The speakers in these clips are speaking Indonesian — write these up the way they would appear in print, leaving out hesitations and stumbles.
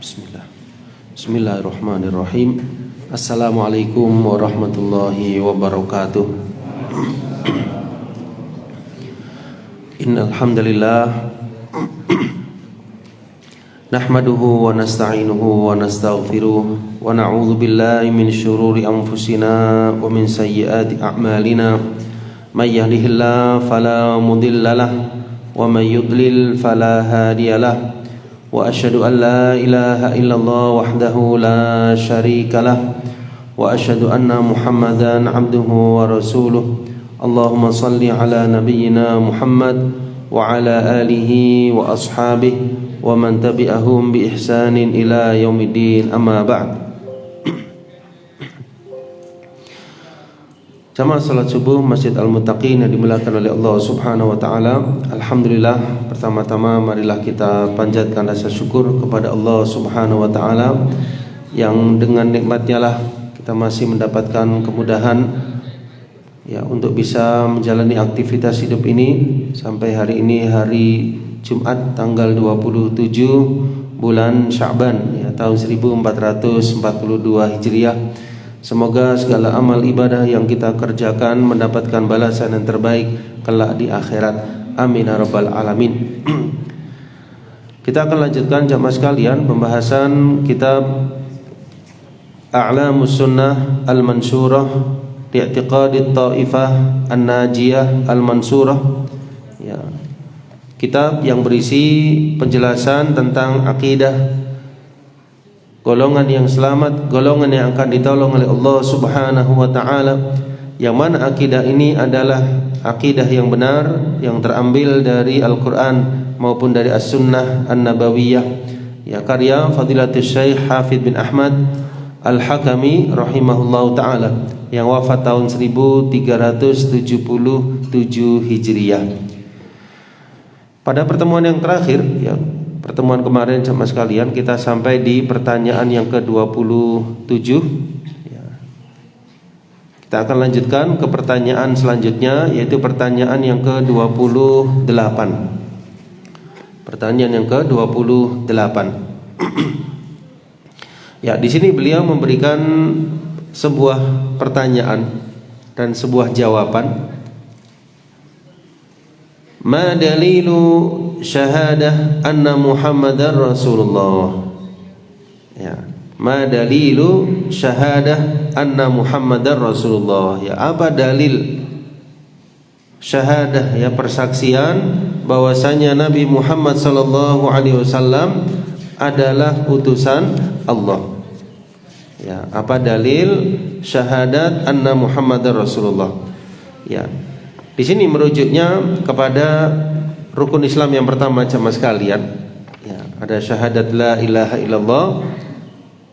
Bismillah. Bismillahirrahmanirrahim. Assalamualaikum warahmatullahi wabarakatuh. Innal hamdalillah nahmaduhu wa nasta'inuhu wa nastaghfiruh wa na'udzu billahi min syururi anfusina wa min sayyiati a'malina. May yahdihillahu fala mudilla lahu wa may yudlil fala hadiya lahu. Wa asyhadu an la ilaha illallah wahdahu la syarika lah wa asyhadu anna Muhammadan abduhu wa rasuluh. Allahumma salli ala nabiyyina Muhammad wa ala alihi wa ashabihi wa man tabi'ahum bi ihsanin ila yaumiddin, amma ba'd. Jamaah salat subuh Masjid Al-Muttaqin yang dimuliakan oleh Allah Subhanahu wa taala. Alhamdulillah, pertama-tama marilah kita panjatkan rasa syukur kepada Allah Subhanahu wa taala yang dengan nikmatnya lah kita masih mendapatkan kemudahan ya untuk bisa menjalani aktivitas hidup ini sampai hari ini, hari Jumat tanggal 27 bulan Sya'ban ya, tahun 1442 Hijriah. Semoga segala amal ibadah yang kita kerjakan mendapatkan balasan yang terbaik kelak di akhirat. Amin ya rabbal alamin. Kita akan lanjutkan jamaah sekalian pembahasan kitab A'lamus Sunnah Al-Mansurah Li'tiqadit Ta'ifah An-Najiyah Al-Mansurah ya. Kitab yang berisi penjelasan tentang akidah golongan yang selamat, golongan yang akan ditolong oleh Allah Subhanahu wa taala, yang mana akidah ini adalah akidah yang benar yang terambil dari Al-Qur'an maupun dari As-Sunnah An-Nabawiyah ya, karya Fadilatul Syekh Hafidz bin Ahmad Al-Hakami rahimahullahu taala yang wafat tahun 1377 Hijriah. Pada pertemuan yang terakhir ya, pertemuan kemarin sama sekalian, kita sampai di pertanyaan yang ke-27 ya. Kita akan lanjutkan ke pertanyaan selanjutnya, yaitu pertanyaan yang ke-28. Pertanyaan yang ke-28. Ya, di sini beliau memberikan sebuah pertanyaan dan sebuah jawaban. Ma dalilu syahadah anna Muhammadar Rasulullah ya, ma dalilu syahadah anna Muhammadar Rasulullah ya, apa dalil syahadah ya, persaksian bahwasanya Nabi Muhammad sallallahu alaihi wasallam adalah utusan Allah ya, apa dalil syahadat anna Muhammadar Rasulullah ya. Di sini merujuknya kepada rukun Islam yang pertama jamaah sekalian ya, ada syahadat la ilaha illallah,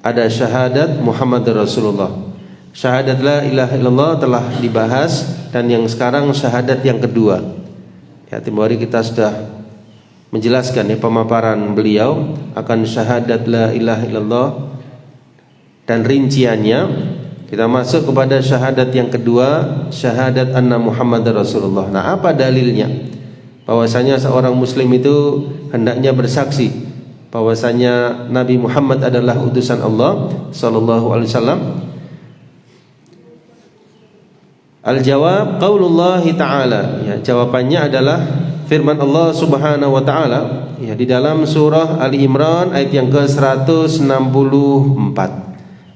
ada syahadat Muhammad Rasulullah. Syahadat la ilaha illallah telah dibahas, dan yang sekarang syahadat yang kedua ya, tempoh hari kita sudah menjelaskan ya pemaparan beliau akan syahadat la ilaha illallah dan rinciannya. Kita masuk kepada syahadat yang kedua, syahadat anna Muhammadar Rasulullah. Nah, apa dalilnya? Bahwasanya seorang muslim itu hendaknya bersaksi bahwasanya Nabi Muhammad adalah utusan Allah sallallahu alaihi wasallam. Al-jawab qaulullah ta'ala. Ya, jawabannya adalah firman Allah Subhanahu wa taala ya, di dalam surah Ali Imran ayat yang ke-164.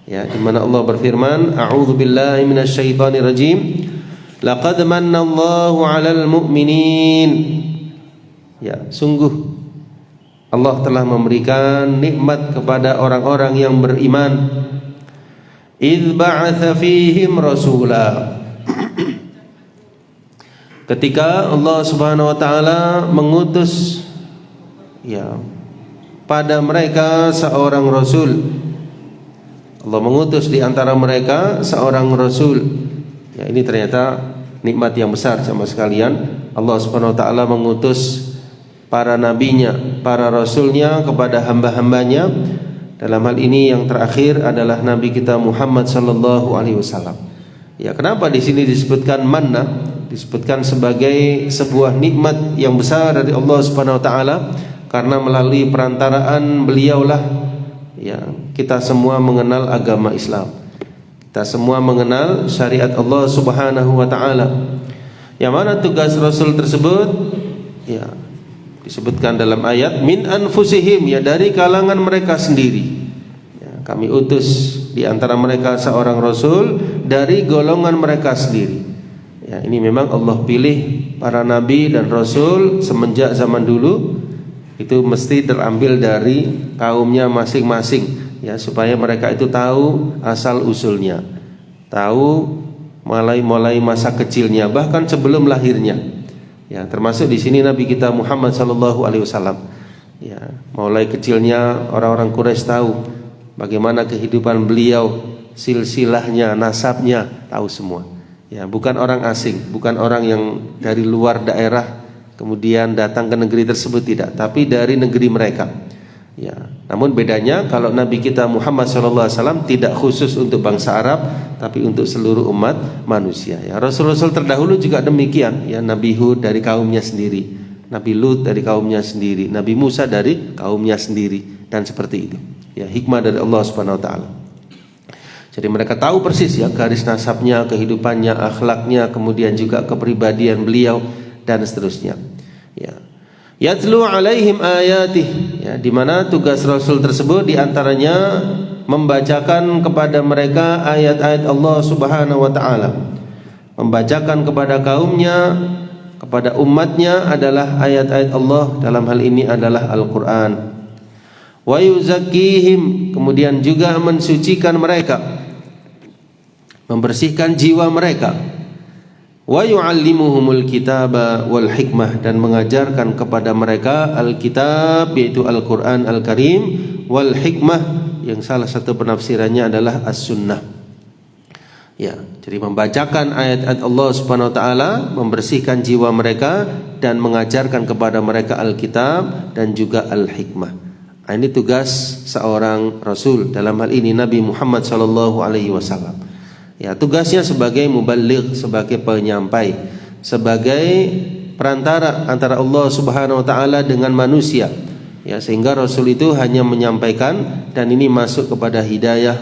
Ya, di mana Allah berfirman, a'udzu billahi minasyaitonir rajim. Laqad mannallahu 'alal mu'minin. Ya, sungguh Allah telah memberikan nikmat kepada orang-orang yang beriman. Idz ba'atsa fihim rasula. Ketika Allah Subhanahu wa taala mengutus ya pada mereka seorang rasul. Allah mengutus di antara mereka seorang rasul. Ya, ini ternyata nikmat yang besar sama sekalian. Allah Subhanahu wa taala mengutus para nabinya, para rasulnya kepada hamba-hambanya. Dalam hal ini yang terakhir adalah nabi kita Muhammad sallallahu alaihi wasallam. Ya, kenapa di sini disebutkan manna? Disebutkan sebagai sebuah nikmat yang besar dari Allah Subhanahu wa taala karena melalui perantaraan beliaulah ya, kita semua mengenal agama Islam. Kita semua mengenal syariat Allah Subhanahu wa taala. Yang mana tugas Rasul tersebut ya disebutkan dalam ayat min anfusihim, ya dari kalangan mereka sendiri. Ya, kami utus di antara mereka seorang rasul dari golongan mereka sendiri. Ya, ini memang Allah pilih para nabi dan rasul semenjak zaman dulu itu mesti terambil dari kaumnya masing-masing. Ya, supaya mereka itu tahu asal usulnya, tahu mulai masa kecilnya, bahkan sebelum lahirnya. Ya, termasuk di sini Nabi kita Muhammad sallallahu alaihi wasallam. Ya, mulai kecilnya orang-orang Quraisy tahu bagaimana kehidupan beliau, silsilahnya, nasabnya, tahu semua. Ya, bukan orang asing, bukan orang yang dari luar daerah kemudian datang ke negeri tersebut, tidak, tapi dari negeri mereka. Ya, namun bedanya kalau Nabi kita Muhammad SAW tidak khusus untuk bangsa Arab, tapi untuk seluruh umat manusia. Ya, Rasul-Rasul terdahulu juga demikian. Ya, Nabi Hud dari kaumnya sendiri, Nabi Lut dari kaumnya sendiri, Nabi Musa dari kaumnya sendiri, dan seperti itu. Ya, hikmah dari Allah Subhanahu Wa Taala. Jadi mereka tahu persis ya garis nasabnya, kehidupannya, akhlaknya, kemudian juga kepribadian beliau dan seterusnya. Ya. Yatlu alaihim ayatih, ya, di mana tugas Rasul tersebut diantaranya membacakan kepada mereka ayat-ayat Allah Subhanahu wa taala. Membacakan kepada kaumnya, kepada umatnya adalah ayat-ayat Allah, dalam hal ini adalah Al-Qur'an. Wa yuzakkihim, kemudian juga mensucikan mereka, membersihkan jiwa mereka. Wa yu'allimuhumul kitaba wal hikmah, dan mengajarkan kepada mereka Alkitab yaitu Al-Qur'an Al-Karim, wal hikmah yang salah satu penafsirannya adalah as-sunnah. Ya, jadi membacakan ayat-ayat Allah Subhanahu wa taala, membersihkan jiwa mereka dan mengajarkan kepada mereka Alkitab dan juga al-hikmah. Ini tugas seorang rasul, dalam hal ini Nabi Muhammad sallallahu alaihi wasallam. Ya, tugasnya sebagai muballigh, sebagai penyampai, sebagai perantara antara Allah Subhanahu wa taala dengan manusia. Ya, sehingga Rasul itu hanya menyampaikan, dan ini masuk kepada hidayah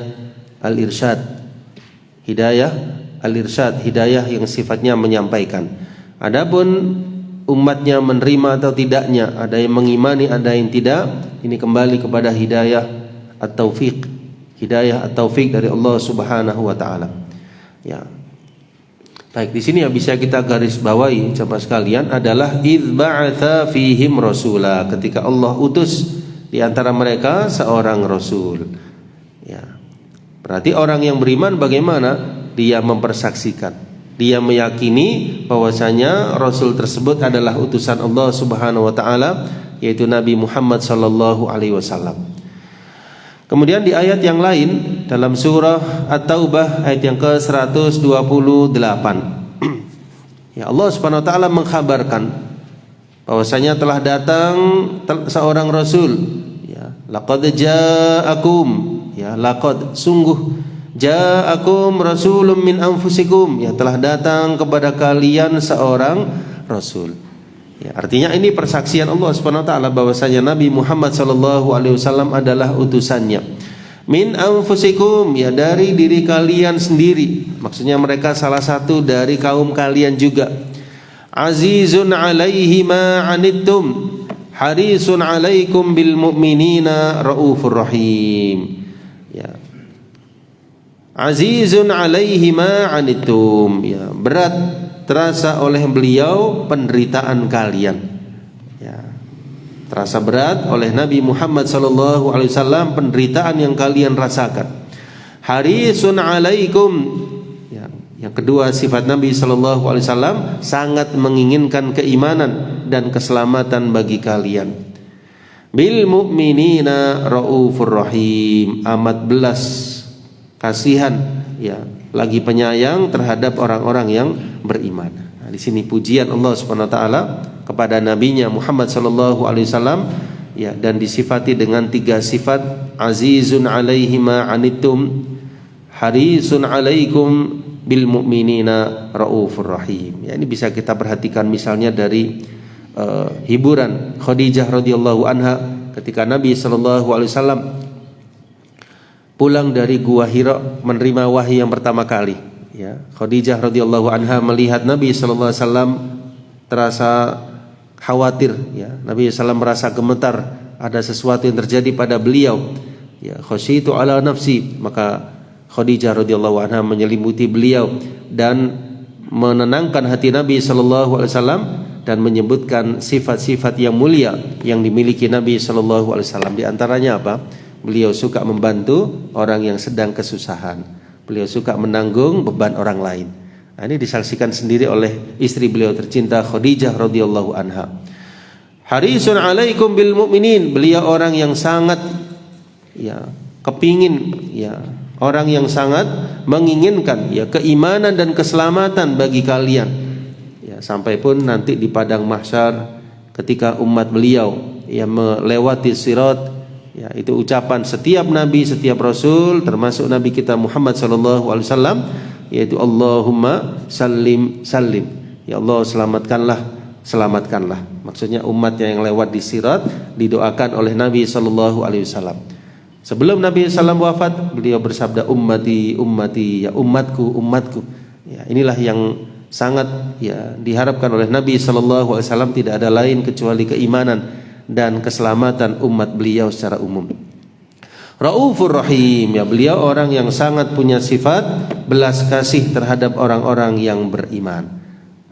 al-irsyad. Hidayah al-irsyad, hidayah yang sifatnya menyampaikan. Adapun umatnya menerima atau tidaknya, ada yang mengimani, ada yang tidak, ini kembali kepada hidayah at-taufiq. Hidayah at-taufiq dari Allah Subhanahu wa taala. Ya. Baik, di sini yang bisa kita garis bawahi jemaah sekalian adalah idz ba'atsa fihim rasula, ketika Allah utus di antara mereka seorang rasul. Ya. Berarti orang yang beriman bagaimana? Dia mempersaksikan, dia meyakini bahwasanya rasul tersebut adalah utusan Allah Subhanahu wa taala, yaitu Nabi Muhammad sallallahu alaihi wasallam. Kemudian di ayat yang lain dalam surah At-Taubah ayat yang ke-128, ya, Allah Subhanahu wa taala mengkhabarkan bahwasanya telah datang seorang rasul, ya, laqad ja'akum, ya, laqad, sungguh, ja'akum rasulun min anfusikum, ya, telah datang kepada kalian seorang rasul. Ya, artinya ini persaksian Allah Subhanahu wa taala bahwasanya Nabi Muhammad sallallahu alaihi wasallam adalah utusannya. Min anfusikum, ya, dari diri kalian sendiri. Maksudnya mereka salah satu dari kaum kalian juga. Azizun 'alaihi ma 'anittum, harisun 'alaikum bil mu'minina raufur rahim. Ya. Azizun 'alaihi ma 'anittum, ya, berat terasa oleh beliau penderitaan kalian. Ya, terasa berat oleh Nabi Muhammad sallallahu alaihi wasallam penderitaan yang kalian rasakan. Harisun alaikum, ya, yang kedua sifat Nabi sallallahu alaihi wasallam sangat menginginkan keimanan dan keselamatan bagi kalian. Bil mu'minina raufur rahim, amat belas kasihan, ya, lagi penyayang terhadap orang-orang yang beriman. Nah, di sini pujian Allah Subhanahu wa taala kepada nabinya Muhammad sallallahu alaihi wasallam, ya, dan disifati dengan tiga sifat: azizun 'alaihi ma 'anittum, harisun 'alaikum bil mu'minina raufur rahim. Ya, ini bisa kita perhatikan misalnya dari hiburan Khadijah radhiyallahu anha ketika Nabi sallallahu alaihi wasallam pulang dari Gua Hira menerima wahyu yang pertama kali. Ya, Khadijah radhiyallahu anha melihat Nabi sallallahu alaihi wasallam terasa khawatir. Ya, Nabi SAW merasa gemetar, ada sesuatu yang terjadi pada beliau. Ya, khasyitu ala nafsi, maka Khadijah radhiyallahu anha menyelimuti beliau dan menenangkan hati Nabi sallallahu alaihi wasallam dan menyebutkan sifat-sifat yang mulia yang dimiliki Nabi sallallahu alaihi wasallam. Di antaranya apa? Beliau suka membantu orang yang sedang kesusahan. Beliau suka menanggung beban orang lain. Nah, ini disaksikan sendiri oleh istri beliau tercinta Khadijah radhiyallahu anha. Harisun alaikum bil mu'minin. Beliau orang yang sangat kepingin, orang yang sangat menginginkan keimanan dan keselamatan bagi kalian. Sampai pun nanti di padang mahsyar ketika umat beliau melewati sirat, itu ucapan setiap nabi, setiap rasul, termasuk nabi kita Muhammad sallallahu alaihi wasallam, yaitu Allahumma sallim sallim. Ya Allah, selamatkanlah. Maksudnya umatnya yang lewat di sirat didoakan oleh Nabi sallallahu alaihi wasallam. Sebelum Nabi sallallahu alaihi wasallam wafat, beliau bersabda ummati ummati, ya umatku. Ya, inilah yang sangat diharapkan oleh Nabi sallallahu alaihi wasallam, tidak ada lain kecuali keimanan dan keselamatan umat beliau secara umum. Raufur Rahim, beliau orang yang sangat punya sifat belas kasih terhadap orang-orang yang beriman.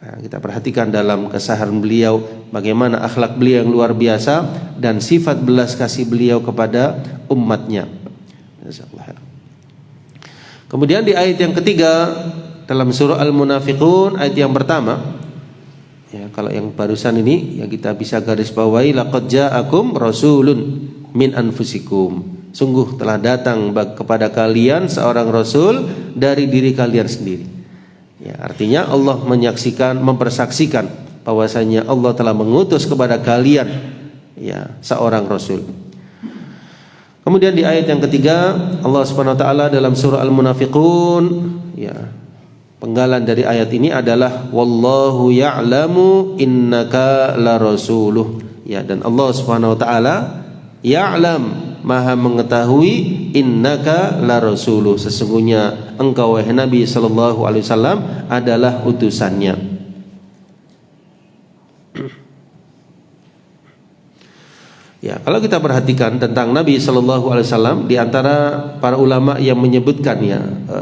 Nah, kita perhatikan dalam keseharian beliau bagaimana akhlak beliau yang luar biasa dan sifat belas kasih beliau kepada umatnya. Kemudian di ayat yang ketiga dalam surah Al-Munafiqun, ayat yang pertama, kalau yang barusan ini yang kita bisa garis bawahi, laqad ja'akum rasulun min anfusikum. Sungguh telah datang kepada kalian seorang rasul dari diri kalian sendiri. Artinya Allah mempersaksikan bahwasanya Allah telah mengutus kepada kalian seorang rasul. Kemudian di ayat yang ketiga Allah Subhanahu wa taala dalam surah Al-Munafiqun, penggalan dari ayat ini adalah wallahu ya'lamu innaka la rasuluh. Dan Allah Subhanahu wa taala ya'lam, maha mengetahui, innaka la rasuluh, sesungguhnya engkau wahai Nabi sallallahu alaihi wasallam adalah utusannya. Kalau kita perhatikan tentang Nabi sallallahu alaihi wasallam, di antara para ulama yang menyebutkan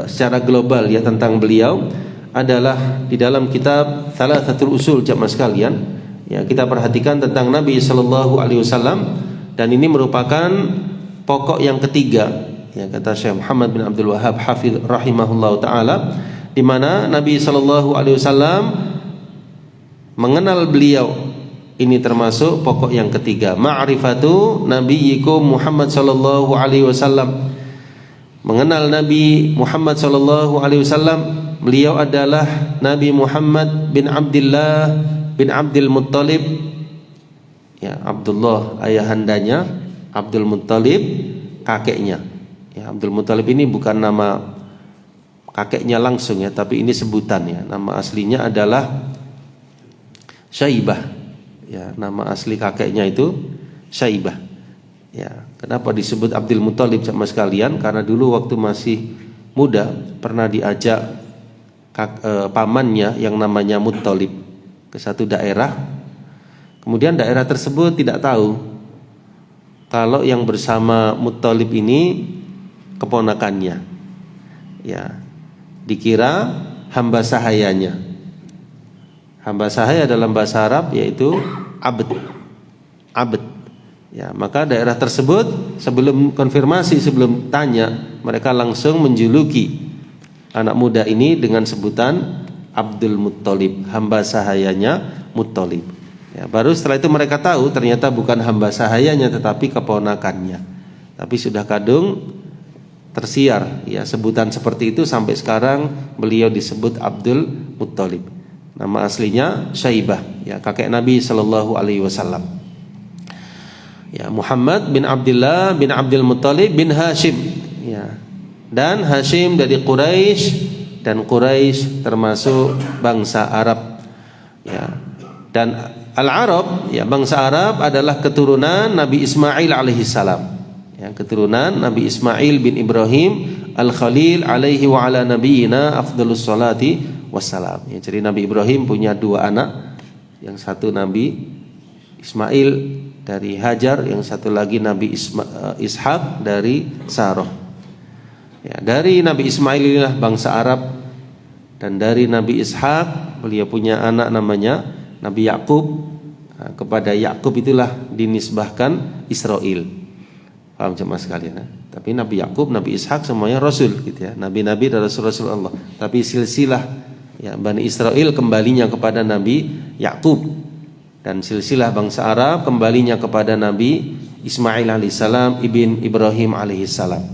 secara global tentang beliau adalah di dalam kitab Thalathatul Usul, jamaah sekalian. Kita perhatikan tentang Nabi sallallahu alaihi wasallam, dan ini merupakan pokok yang ketiga, kata Syekh Muhammad bin Abdul Wahhab hafidh rahimahullahu taala, di mana Nabi sallallahu alaihi wasallam mengenal beliau. Ini termasuk pokok yang ketiga, ma'rifatu nabiyyikum Muhammad sallallahu alaihi wasallam. Mengenal Nabi Muhammad sallallahu alaihi wasallam, beliau adalah Nabi Muhammad bin Abdullah bin Abdul Muttalib. Abdullah ayahandanya, Abdul Muttalib kakeknya. Abdul Muttalib ini bukan nama kakeknya langsung tapi ini sebutan. Nama aslinya adalah Syaibah. Nama asli kakeknya itu Syaibah. Kenapa disebut Abdul Muttalib sama sekalian? Karena dulu waktu masih muda pernah diajak pamannya yang namanya Muttalib ke satu daerah. Kemudian daerah tersebut tidak tahu kalau yang bersama Muttalib ini keponakannya. Dikira hamba sahayanya. Hamba sahaya dalam bahasa Arab yaitu abd. Maka daerah tersebut sebelum konfirmasi, sebelum tanya, mereka langsung menjuluki anak muda ini dengan sebutan Abdul Muttalib, hamba sahayanya Muttalib. Baru setelah itu mereka tahu ternyata bukan hamba sahayanya tetapi keponakannya. Tapi sudah kadung tersiar sebutan seperti itu sampai sekarang beliau disebut Abdul Muttalib. Nama aslinya Syaibah, kakek Nabi sallallahu alaihi wasallam. Muhammad bin Abdullah bin Abdul Muttalib bin Hashim. Dan Hashim dari Quraisy, dan Quraisy termasuk bangsa Arab. Dan Al-Arab, bangsa Arab adalah keturunan Nabi Ismail alaihissalam. Ya, keturunan Nabi Ismail bin Ibrahim Al-Khalil alaihi wa ala nabiyina afdhalus salati wassalam. Ya, jadi Nabi Ibrahim punya dua anak. Yang satu Nabi Ismail dari Hajar, yang satu lagi Nabi Ishak dari Sarah. Ya, dari Nabi Ismail inilah bangsa Arab, dan dari Nabi Ishak beliau punya anak namanya Nabi Yakub. Nah, kepada Yakub itulah dinisbahkan Israel. Paham jemaah sekalian? Tapi Nabi Yakub, Nabi Ishak semuanya rasul gitu ya. Nabi-nabi dan rasul-rasul Allah. Tapi silsilah ya Bani Israel kembalinya kepada Nabi Yakub, dan silsilah bangsa Arab kembalinya kepada Nabi Ismail alaihissalam ibn Ibrahim alaihissalam.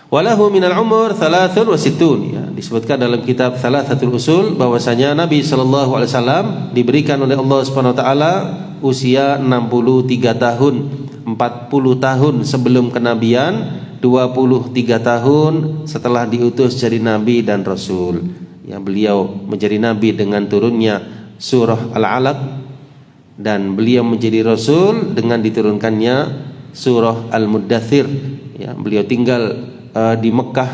Walahu minal umur 63 ya, disebutkan dalam kitab Thalathatul Usul bahwasanya Nabi sallallahu alaihi wasallam diberikan oleh Allah Subhanahu wa taala usia 63 tahun, 40 tahun sebelum kenabian, 23 tahun setelah diutus jadi nabi dan rasul. Ya, beliau menjadi nabi dengan turunnya surah Al-Alaq, dan beliau menjadi rasul dengan diturunkannya surah Al-Muddathir. Ya, beliau tinggal di Mekah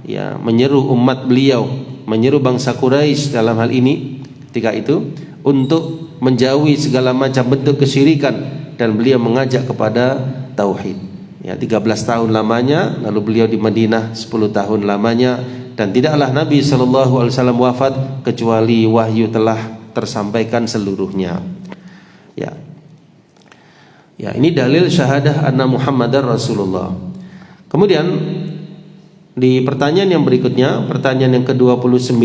ya, menyeru umat beliau, menyeru bangsa Quraisy dalam hal ini ketika itu untuk menjauhi segala macam bentuk kesyirikan, dan beliau mengajak kepada tauhid. Ya, 13 tahun lamanya, lalu beliau di Madinah 10 tahun lamanya, dan tidaklah Nabi sallallahu alaihi wasallam wafat kecuali wahyu telah tersampaikan seluruhnya. Ya. Ya, ini dalil syahadah anna Muhammadar Rasulullah. Kemudian di pertanyaan yang berikutnya, pertanyaan yang ke-29,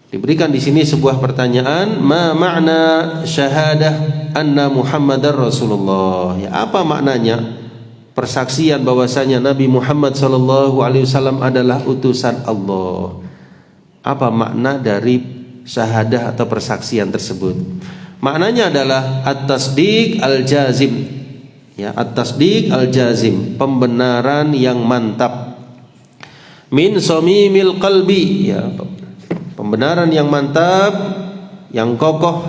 diberikan di sini sebuah pertanyaan, ma makna syahadah anna Muhammadar Rasulullah? Ya, apa maknanya persaksian bahwasanya Nabi Muhammad sallallahu alaihi wasallam adalah utusan Allah? Apa makna dari syahadah atau persaksian tersebut? Maknanya adalah at-tasdiq al-jazim. Ya, at-tasdiq al-jazim, pembenaran yang mantap. Min somimil qalbi, ya, pembenaran yang mantap, yang kokoh,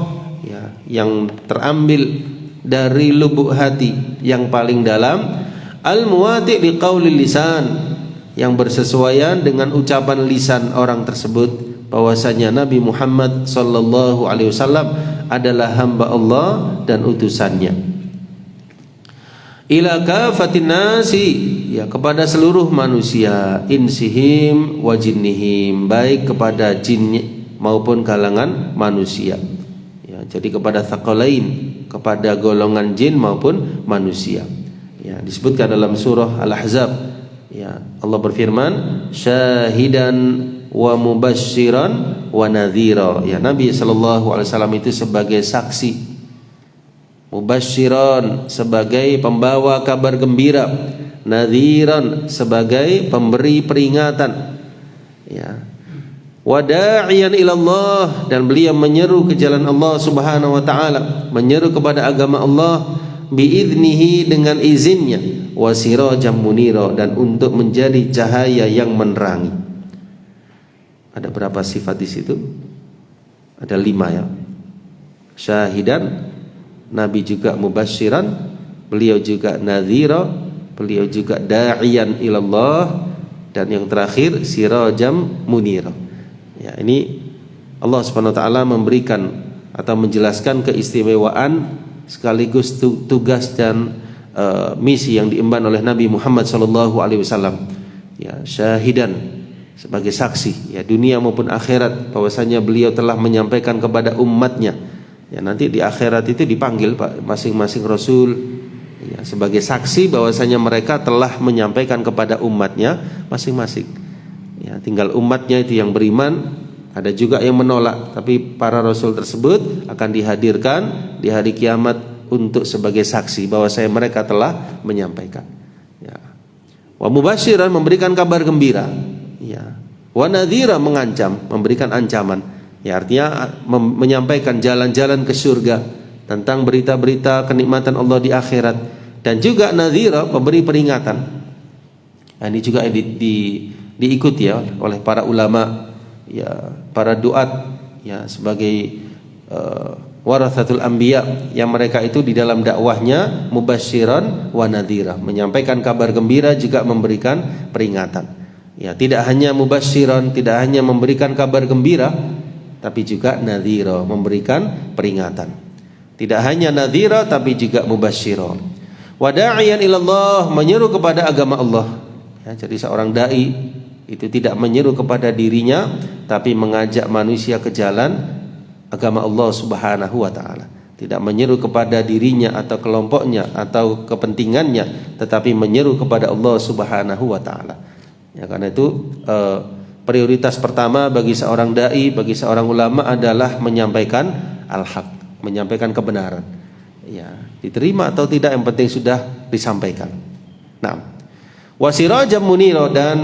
ya, yang terambil dari lubuk hati yang paling dalam. Al-muwati' liqaulil lisan, yang bersesuaian dengan ucapan lisan orang tersebut bahwasanya Nabi Muhammad sallallahu alaihi wasallam adalah hamba Allah dan utusannya. Ila kafatin nasi, ya, kepada seluruh manusia, insihim wa jinnihim, baik kepada jin maupun kalangan manusia. Ya, jadi kepada tsaqalain, kepada golongan jin maupun manusia. Ya, disebutkan dalam surah Al-Ahzab. Ya, Allah berfirman, syahidan wa mubasysyiran wa nadhira. Ya, Nabi sallallahu alaihi wasallam itu sebagai saksi, mubasysyiran sebagai pembawa kabar gembira, nadhiran sebagai pemberi peringatan, ya, wada'iyan ilallah, dan beliau menyeru ke jalan Allah Subhanahu wa taala, menyeru kepada agama Allah, biiznihi, dengan izinnya, wasirajam munira, dan untuk menjadi cahaya yang menerangi. Ada berapa sifat di situ? Ada 5 ya. Syahidan, Nabi juga mubasyiran, beliau juga nadhira, beliau juga da'iyan ilallah, dan yang terakhir sirajam munira. Ya, ini Allah Subhanahu wa taala memberikan atau menjelaskan keistimewaan sekaligus tugas dan misi yang diemban oleh Nabi Muhammad sallallahu alaihi wasallam. Ya, syahidan sebagai saksi, ya, dunia maupun akhirat, bahwasanya beliau telah menyampaikan kepada umatnya. Ya, nanti di akhirat itu dipanggil Pak masing-masing rasul, ya, sebagai saksi bahwasanya mereka telah menyampaikan kepada umatnya masing-masing. Ya, tinggal umatnya itu yang beriman, ada juga yang menolak, tapi para rasul tersebut akan dihadirkan di hari kiamat untuk sebagai saksi bahwasanya mereka telah menyampaikan. Ya. Wa mubasyiran, memberikan kabar gembira. Ya. Wa nadhira, mengancam, memberikan ancaman. Ya, artinya menyampaikan jalan-jalan ke surga, tentang berita-berita kenikmatan Allah di akhirat, dan juga nadhira, pemberi peringatan. Nah, ini juga diikuti ya oleh para ulama, ya, para duat, ya, sebagai warathatul anbiya, yang mereka itu di dalam dakwahnya mubasysyiran wa nadhira, menyampaikan kabar gembira juga memberikan peringatan. Ya, tidak hanya mubasysyiran, tidak hanya memberikan kabar gembira, tapi juga nadhira, memberikan peringatan. Tidak hanya nadhira tapi juga mubasysyiran. Wa da'iyan ila Allah, menyeru kepada agama Allah. Ya, jadi seorang dai itu tidak menyeru kepada dirinya tapi mengajak manusia ke jalan agama Allah Subhanahu wa taala. Tidak menyeru kepada dirinya atau kelompoknya atau kepentingannya, tetapi menyeru kepada Allah Subhanahu wa taala. Ya, karena itu prioritas pertama bagi seorang dai, bagi seorang ulama adalah menyampaikan al-haq, menyampaikan kebenaran. Ya, diterima atau tidak yang penting sudah disampaikan. Nah, wasirajan munira, dan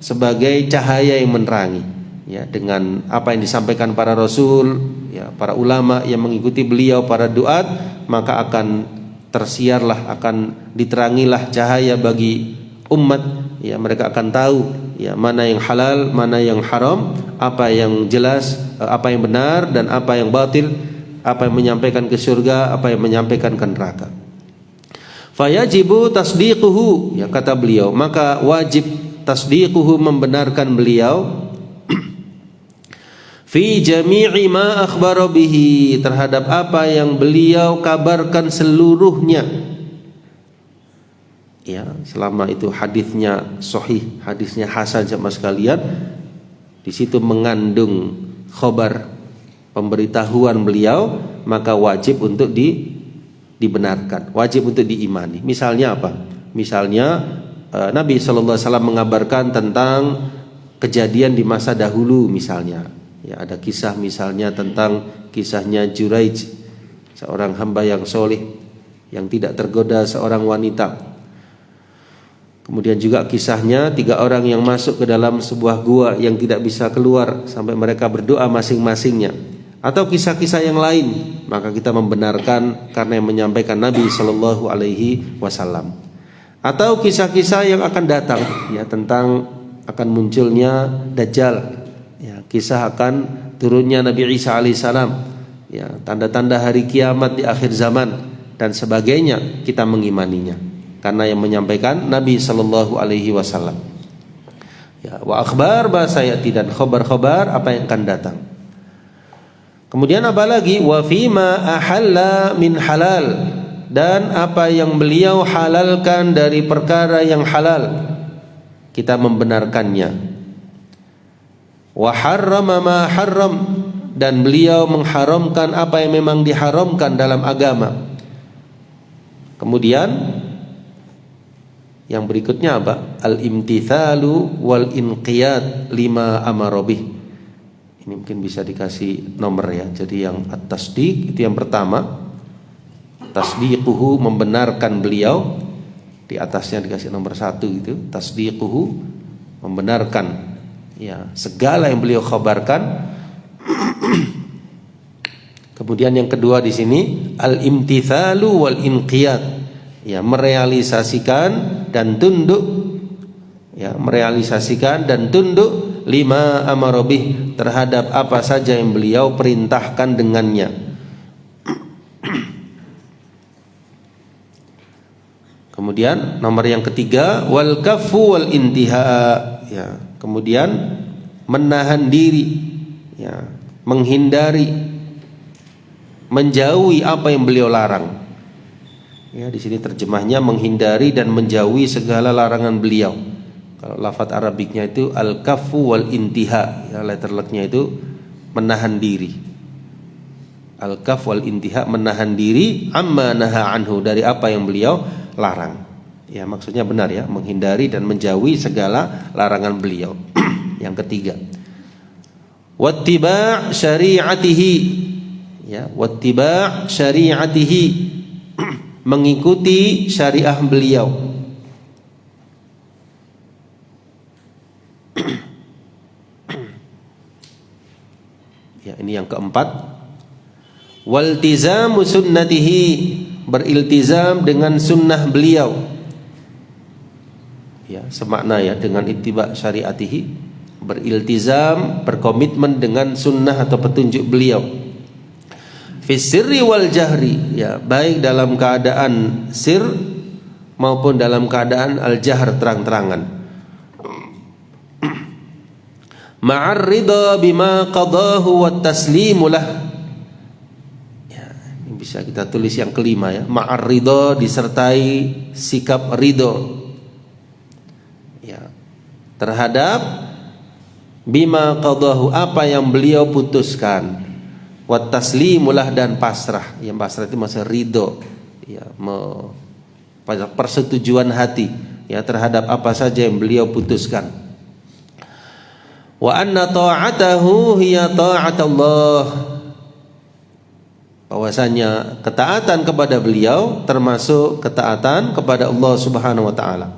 sebagai cahaya yang menerangi, ya, dengan apa yang disampaikan para rasul, ya, para ulama yang mengikuti beliau, para duat, maka akan tersiarlah, akan diterangilah cahaya bagi umat. Ya, mereka akan tahu, ya, mana yang halal, mana yang haram, apa yang jelas, apa yang benar dan apa yang batil, apa yang menyampaikan ke surga, apa yang menyampaikan ke neraka. Fayajibu tasdiquhu, ya, kata beliau, maka wajib tasdiquhu, membenarkan beliau, fi jami'i ma akhbara bihi, terhadap apa yang beliau kabarkan seluruhnya. Ya, selama itu hadisnya sahih, hadisnya hasan jamaah sekalian, di situ mengandung khabar, pemberitahuan beliau, maka wajib untuk dibenarkan, wajib untuk diimani. Misalnya apa? Misalnya Nabi SAW mengabarkan tentang kejadian di masa dahulu, misalnya, ya, ada kisah misalnya tentang kisahnya Juraij, seorang hamba yang soleh yang tidak tergoda seorang wanita. Kemudian juga kisahnya 3 orang yang masuk ke dalam sebuah gua yang tidak bisa keluar sampai mereka berdoa masing-masingnya, atau kisah-kisah yang lain, maka kita membenarkan karena yang menyampaikan Nabi Shallallahu Alaihi Wasallam. Atau kisah-kisah yang akan datang, ya, tentang akan munculnya Dajjal, ya, kisah akan turunnya Nabi Isa alaihissalam, ya, tanda-tanda hari kiamat di akhir zaman dan sebagainya, kita mengimaninya karena yang menyampaikan Nabi Shallallahu Alaihi Wasallam. Ya, wa akhbar basayati, dan khabar-khabar apa yang akan datang. Kemudian apa lagi? Wa fima ahalla min halal, dan apa yang beliau halalkan dari perkara yang halal, kita membenarkannya. Wa harrama ma harram, dan beliau mengharamkan apa yang memang diharamkan dalam agama. Kemudian yang berikutnya apa? Al-imtithalu wal inqiyad lima amara bih. Ini mungkin bisa dikasih nomor, ya. Jadi yang at-tasdiq itu yang pertama, tasdiquhu, membenarkan beliau, di atasnya dikasih nomor 1 itu, tasdiquhu, membenarkan, ya, segala yang beliau khabarkan. Kemudian yang kedua di sini al-imtithalu wal inqiyad, ya, merealisasikan dan tunduk, ya, merealisasikan dan tunduk lima amara bih, terhadap apa saja yang beliau perintahkan dengannya. Kemudian nomor yang ketiga wal kaffu wal intiha, ya, kemudian menahan diri, ya, menghindari, menjauhi apa yang beliau larang. Ya, di sini terjemahnya menghindari dan menjauhi segala larangan beliau. Kalau lafadz Arabiknya itu al-kaffu wal intiha, ya, letter lucknya itu menahan diri. Al-kaff wal intiha, menahan diri, amma naha anhu, dari apa yang beliau larang. Ya, maksudnya benar, ya, menghindari dan menjauhi segala larangan beliau. Yang ketiga, wattiba' syari'atihi, ya, wattiba' syari'atihi, mengikuti syariah beliau. Ya, ini yang keempat. Waltizamu sunnatihi, beriltizam dengan sunnah beliau. Ya, semakna, ya, dengan ittiba syariatihi, beriltizam, berkomitmen dengan sunnah atau petunjuk beliau. Fis sirri wal jahri, ya, baik dalam keadaan sir maupun dalam keadaan al-jahr, terang-terangan. Ma'ar ridha bima qadahu wat taslimu lah. Ya, ini bisa kita tulis yang kelima ya. Ma'ar ridha, disertai sikap ridho, ya, terhadap bima qadahu, apa yang beliau putuskan, wat taslimulah, dan pasrah. Yang pasrah itu maksudnya ridho, ya, persetujuan hati, ya, terhadap apa saja yang beliau putuskan. Wa anna ta'atahu hiya ta'atullah, bahwasanya ketaatan kepada beliau termasuk ketaatan kepada Allah Subhanahu wa taala.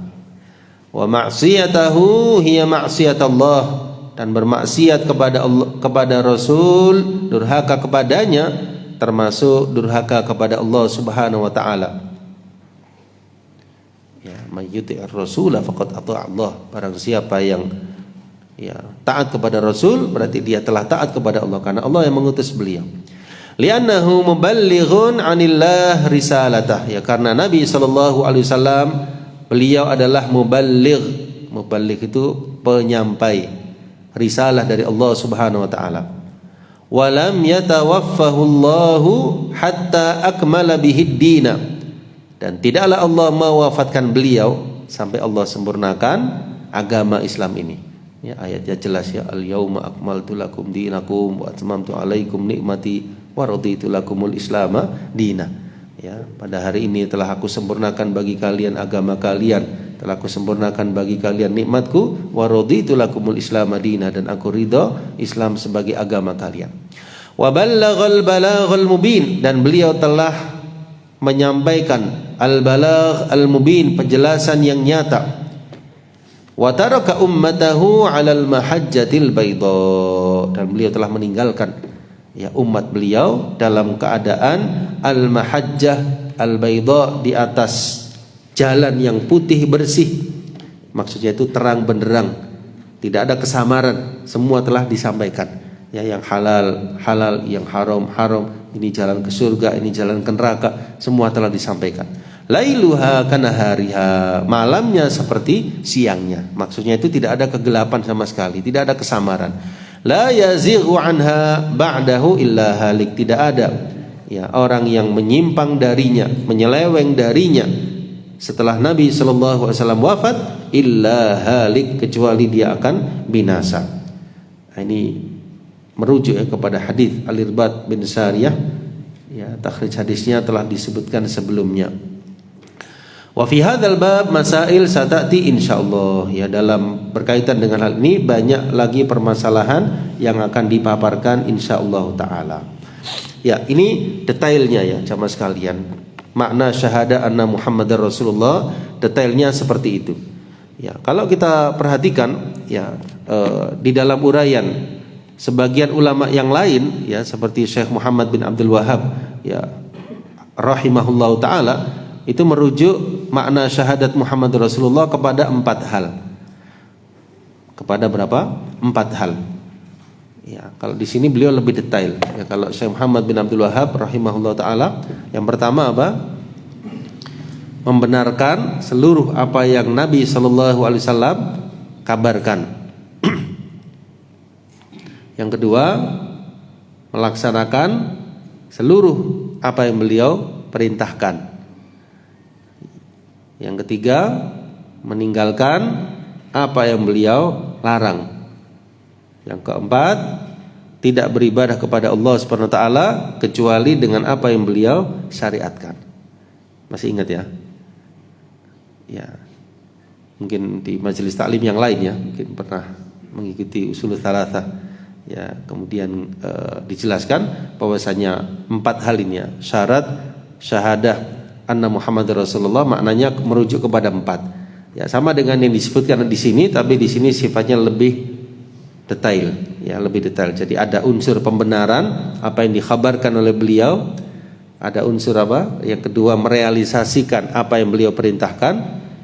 Wa ma'siyatahu hiya ma'siyatullah, dan bermaksiat kepada Allah, kepada Rasul, durhaka kepadanya termasuk durhaka kepada Allah Subhanahu wa taala. Ya, may yuti'ir rasula faqad ata'a Allah, barang siapa yang, ya, taat kepada Rasul berarti dia telah taat kepada Allah, karena Allah yang mengutus beliau. Li'annahu muballighun 'anillah risalatah, ya, karena Nabi sallallahu alaihi wasallam beliau adalah muballigh. Muballigh itu penyampai risalah dari Allah Subhanahu wa taala. Walam yatawaffahu Allahu hatta akmala bihid dina, dan tidaklah Allah mewafatkan beliau sampai Allah sempurnakan agama Islam ini. Ya, ayatnya jelas ya, al-yauma akmaltu lakum dinakum wa atmamtu alaikum nikmati wa raditu lakumul islama dina. Ya, pada hari ini telah aku sempurnakan bagi kalian agama kalian, telah aku sempurnakan bagi kalian nikmatku, wa raditu lakumul islama dina, dan aku ridho Islam sebagai agama kalian. Wa ballaghal balaghal mubin, dan beliau telah menyampaikan al-balagh al-mubin, penjelasan yang nyata. Wa taraka ummatahu 'alal mahajjatil baydha, dan beliau telah meninggalkan, ya, umat beliau dalam keadaan al-mahajjah al-baydha, di atas jalan yang putih bersih. Maksudnya itu terang benderang, tidak ada kesamaran, semua telah disampaikan. Ya, yang halal halal, yang haram haram, ini jalan ke surga, ini jalan ke neraka, semua telah disampaikan. Lailuha kanahariha, malamnya seperti siangnya. Maksudnya itu tidak ada kegelapan sama sekali, tidak ada kesamaran. La yazighu anha ba'dahu illa halik, tidak ada, ya, orang yang menyimpang darinya, menyeleweng darinya setelah Nabi sallallahu alaihi wasallam wafat, illa halik, kecuali dia akan binasa. Nah, ini merujuk, ya, kepada hadis Al-Irbad bin Sariyah, ya, takhrij hadisnya telah disebutkan sebelumnya. Wa fi hadzal bab masail satati insyaallah, ya, dalam berkaitan dengan hal ini banyak lagi permasalahan yang akan dipaparkan insyaallah taala. Ya, ini detailnya ya jamaah sekalian. Makna syahadah anna Muhammadar Rasulullah detailnya seperti itu. Ya, kalau kita perhatikan, ya, di dalam uraian sebagian ulama yang lain, ya, seperti Syekh Muhammad bin Abdul Wahhab, ya, rahimahullahu taala, itu merujuk makna syahadat Muhammad Rasulullah kepada 4 hal. Kepada berapa? 4 hal. Ya, kalau di sini beliau lebih detail. Ya, kalau Syekh Muhammad bin Abdul Wahhab rahimahullahu taala, yang pertama apa? Membenarkan seluruh apa yang Nabi sallallahu alaihi wasallam kabarkan. Yang kedua, melaksanakan seluruh apa yang beliau perintahkan. Yang ketiga, meninggalkan apa yang beliau larang. Yang keempat, tidak beribadah kepada Allah Subhanahu wa taala kecuali dengan apa yang beliau syariatkan. Masih ingat ya? Ya. Mungkin di majelis taklim yang lain, ya, mungkin pernah mengikuti usul tsalatsah. Ya, kemudian dijelaskan bahwasanya 4 hal ini, ya, syarat syahadah anna Muhammad Rasulullah, maknanya merujuk kepada 4. Ya, sama dengan yang disebutkan di sini, tapi di sini sifatnya lebih detail, ya, lebih detail. Jadi ada unsur pembenaran apa yang dikhabarkan oleh beliau, ada unsur apa? Yang kedua, merealisasikan apa yang beliau perintahkan,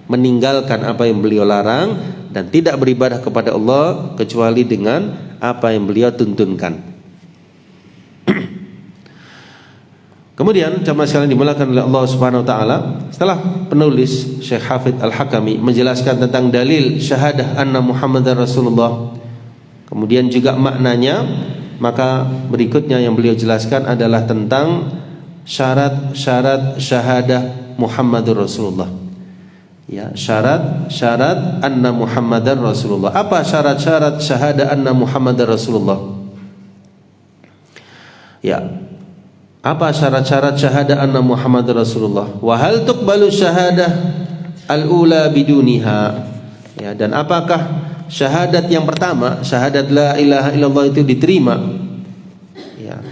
meninggalkan apa yang beliau larang, dan tidak beribadah kepada Allah kecuali dengan apa yang beliau tuntunkan. Kemudian jamaah sekalian dimulakan oleh Allah Subhanahu wa taala, setelah penulis Syekh Hafidz Al-Hakami menjelaskan tentang dalil syahadah anna Muhammadar Rasulullah, kemudian juga maknanya, maka berikutnya yang beliau jelaskan adalah tentang syarat-syarat syahadah Muhammadur Rasulullah. Ya, syarat-syarat anna Muhammadar Rasulullah. Apa syarat-syarat syahadah anna Muhammadar Rasulullah? Ya, apa syarat-syarat syahadah anna Muhammadar Rasulullah? Wa hal tuqbalu syahadah al-ula biduniha? Ya, dan apakah syahadat yang pertama, syahadat la ilaha illallah itu diterima? Ya.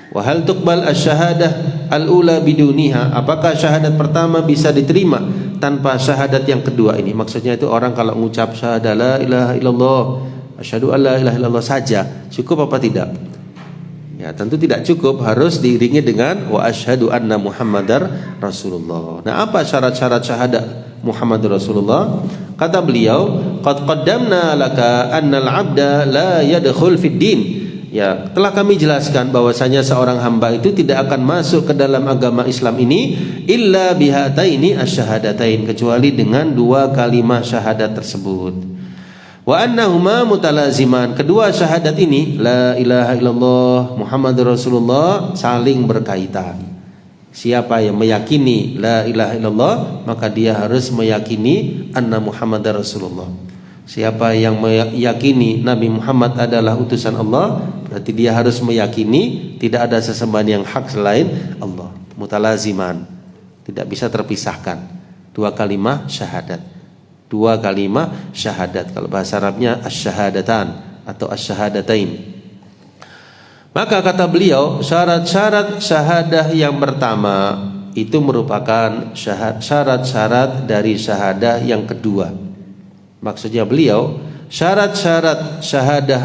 Wa hal tuqbal asy-syahadah al-ula biduniha? Apakah syahadat pertama bisa diterima tanpa syahadat yang kedua ini? Maksudnya itu orang kalau mengucap syahadah la ilaha illallah, asyhadu an la ilaha illallah saja, cukup apa tidak? Ya, tentu tidak cukup, harus diiringi dengan wa asyhadu anna Muhammadar Rasulullah. Nah, apa syarat-syarat syahadat Muhammadar Rasulullah? Kata beliau, qad qaddamna laka annal 'abda la yadkhul fid din. Ya, telah kami jelaskan bahwasanya seorang hamba itu tidak akan masuk ke dalam agama Islam ini illa bihataini asyhadatain, kecuali dengan dua kalimat syahadat tersebut. Wa annahuma mutalaziman, kedua syahadat ini la ilaha illallah Muhammadur Rasulullah saling berkaitan. Siapa yang meyakini la ilaha illallah, maka dia harus meyakini anna Muhammadar Rasulullah. Siapa yang meyakini Nabi Muhammad adalah utusan Allah, berarti dia harus meyakini tidak ada sesembahan yang hak selain Allah. Mutalaziman, tidak bisa terpisahkan. Dua kalimat syahadat, dua kalimat syahadat. Kalau bahasa Arabnya asyhadatan atau asyhadatain. Maka kata beliau, syarat-syarat syahadah yang pertama itu merupakan syarat-syarat dari syahadah yang kedua. Maksudnya beliau, syarat-syarat syahadah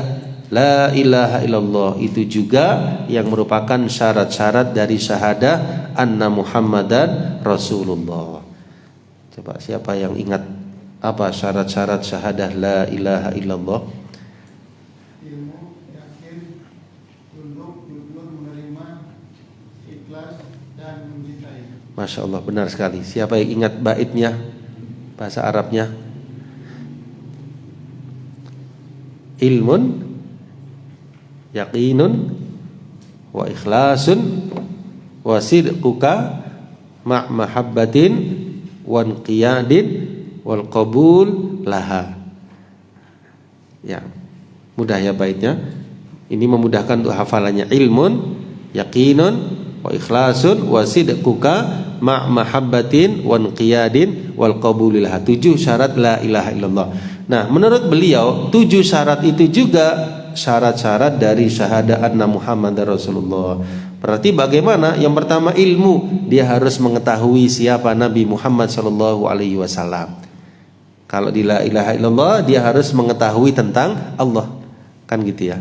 la ilaha illallah itu juga yang merupakan syarat-syarat dari syahadah anna Muhammadan Rasulullah. Coba siapa yang ingat apa syarat-syarat syahadah la ilaha illallah? Ilmu, yakin, tunduk, jujur, menerima, ikhlas, dan mencintai. Masya Allah, benar sekali. Siapa yang ingat baitnya, bahasa Arabnya? Ilmun, yakinun, wa ikhlasun, wa sidquka ma' mahabbatin, wa inqiyadin, wal qabul laha. Ya, mudah ya baitnya. Ini memudahkan untuk hafalannya. Ilmun, yakinun, wa ikhlasun, wa sidquka ma' mahabbatin, wa inqiyadin, wal qabul laha. 7 syarat la ilaha illallah. Nah, menurut beliau 7 syarat itu juga syarat-syarat dari syahadah anna Muhammadar Rasulullah. Berarti bagaimana? Yang pertama ilmu, dia harus mengetahui siapa Nabi Muhammad sallallahu alaihi wasallam. Kalau di la ilaha illallah dia harus mengetahui tentang Allah, kan gitu ya.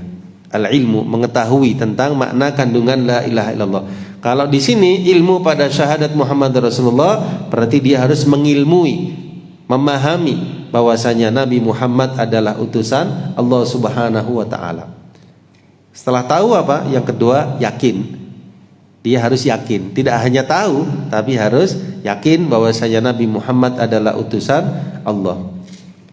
Al-ilmu, mengetahui tentang makna kandungan la ilaha illallah. Kalau di sini ilmu pada syahadat Muhammadar Rasulullah, berarti dia harus mengilmui, memahami bahwasanya Nabi Muhammad adalah utusan Allah Subhanahu wa taala. Setelah tahu apa? Yang kedua, yakin. Dia harus yakin, tidak hanya tahu tapi harus yakin bahwasanya Nabi Muhammad adalah utusan Allah.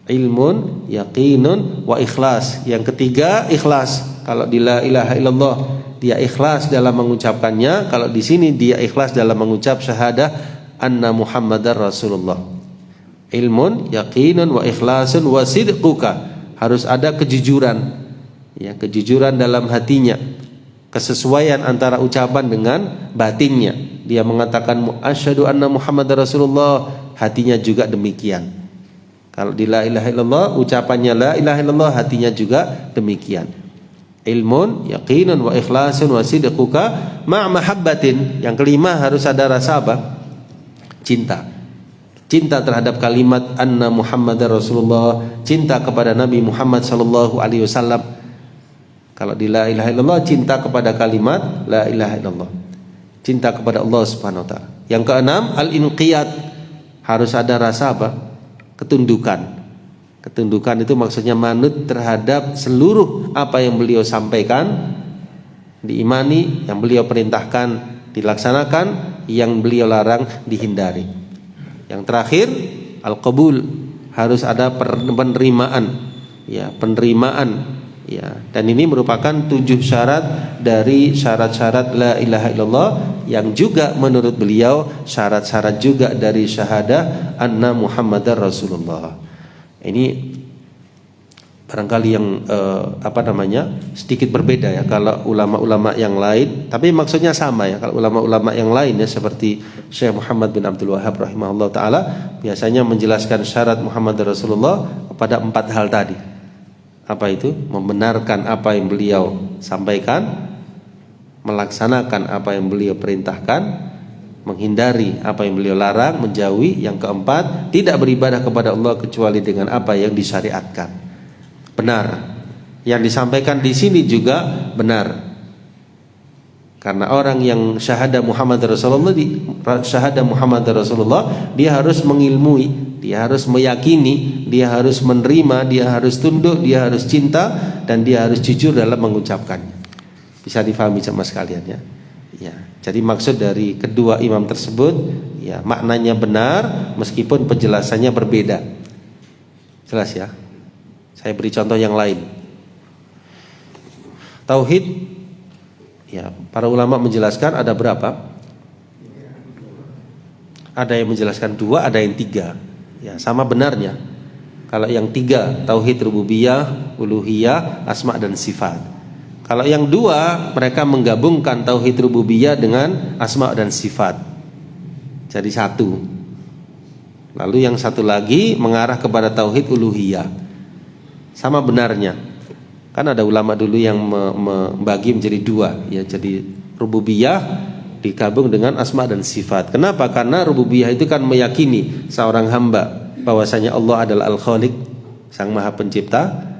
Ilmun, yakinun, wa ikhlas. Yang ketiga, ikhlas. Kalau di la ilaha illallah dia ikhlas dalam mengucapkannya, kalau di sini dia ikhlas dalam mengucap syahadah anna Muhammadar Rasulullah. Ilmun, yakinun, wa ikhlasun, wa sidquka. Harus ada kejujuran. Ya, kejujuran dalam hatinya. Kesesuaian antara ucapan dengan batinnya. Dia mengatakan asyhadu anna Muhammadar Rasulullah, hatinya juga demikian. Kalau di la ilaha illallah ucapannya la ilaha illallah, hatinya juga demikian. Ilmun, yakinun, wa ikhlasun, wa sidquka ma' mahabbatin. Yang kelima harus ada rasa apa? Cinta. Cinta terhadap kalimat anna Muhammadar Rasulullah, cinta kepada Nabi Muhammad sallallahu alaihi wasallam. Kalau di la ilaha illallah cinta kepada kalimat la ilaha illallah, cinta kepada Allah Subhanahu wa taala. Yang keenam al-inqiyad, harus ada rasa apa? Ketundukan. Ketundukan itu maksudnya manut terhadap seluruh apa yang beliau sampaikan, diimani, yang beliau perintahkan dilaksanakan, yang beliau larang dihindari. Yang terakhir al-qabul, harus ada penerimaan, ya, penerimaan, ya. Dan ini merupakan 7 syarat dari syarat-syarat la ilaha illallah, yang juga menurut beliau syarat-syarat juga dari syahadah anna Muhammadar Rasulullah. Ini barangkali yang sedikit berbeda ya kalau ulama-ulama yang lain, tapi maksudnya sama ya. Kalau ulama-ulama yang lain ya seperti Syekh Muhammad bin Abdul Wahhab rahimahullah taala biasanya menjelaskan syarat Muhammad Rasulullah pada 4 hal tadi. Apa itu? Membenarkan apa yang beliau sampaikan, melaksanakan apa yang beliau perintahkan, menghindari apa yang beliau larang, menjauhi. Yang keempat, tidak beribadah kepada Allah kecuali dengan apa yang disyariatkan. Benar. Yang disampaikan di sini juga benar. Karena orang yang syahadah Muhammad Rasulullah, dia harus mengilmui, dia harus meyakini, dia harus menerima, dia harus tunduk, dia harus cinta, dan dia harus jujur dalam mengucapkannya. Bisa difahami sama sekalian ya. Ya, jadi maksud dari kedua imam tersebut ya maknanya benar meskipun penjelasannya berbeda. Jelas ya? Saya beri contoh yang lain. Tauhid, ya, para ulama menjelaskan ada berapa? Ada yang menjelaskan 2, ada yang 3. Ya, sama benarnya. Kalau yang 3 tauhid rububiyah, uluhiyah, asma dan sifat. Kalau yang 2 mereka menggabungkan tauhid rububiyah dengan asma dan sifat. Jadi 1. Lalu yang 1 lagi mengarah kepada tauhid uluhiyah. Sama benarnya. Kan ada ulama dulu yang membagi menjadi 2 ya, jadi rububiyah digabung dengan asma dan sifat. Kenapa? Karena rububiyah itu kan meyakini seorang hamba bahwasanya Allah adalah Al-Khaliq, Sang Maha Pencipta,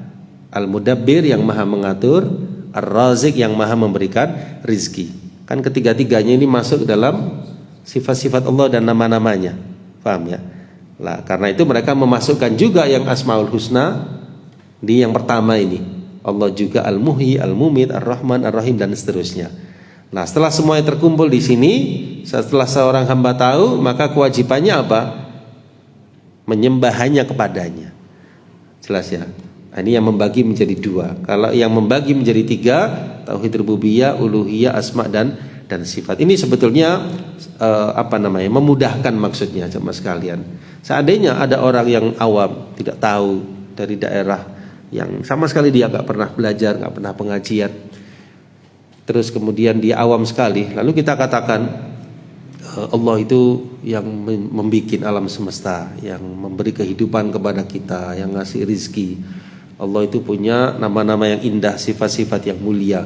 Al-Mudabbir yang Maha mengatur, Ar-Razik yang Maha memberikan rizki. Kan ketiga-tiganya ini masuk dalam sifat-sifat Allah dan nama-namanya. Paham ya? Lah, karena itu mereka memasukkan juga yang Asmaul Husna di yang pertama ini. Allah juga Al-Muhyi, Al-Mumit, Ar-Rahman, Ar-Rahim dan seterusnya. Nah, setelah semuanya terkumpul di sini, setelah seorang hamba tahu, maka kewajibannya apa? Menyembah hanya kepadanya. Jelas ya? Nah, ini yang membagi menjadi 2. Kalau yang membagi menjadi 3, tauhid rububiyah, uluhiyah, asma dan sifat. Ini sebetulnya memudahkan maksudnya sama sekalian. Seandainya ada orang yang awam, tidak tahu dari daerah yang sama sekali dia nggak pernah belajar, nggak pernah pengajian, terus kemudian dia awam sekali, lalu kita katakan Allah itu yang membikin alam semesta, yang memberi kehidupan kepada kita, yang ngasih rizki. Allah itu punya nama-nama yang indah, sifat-sifat yang mulia.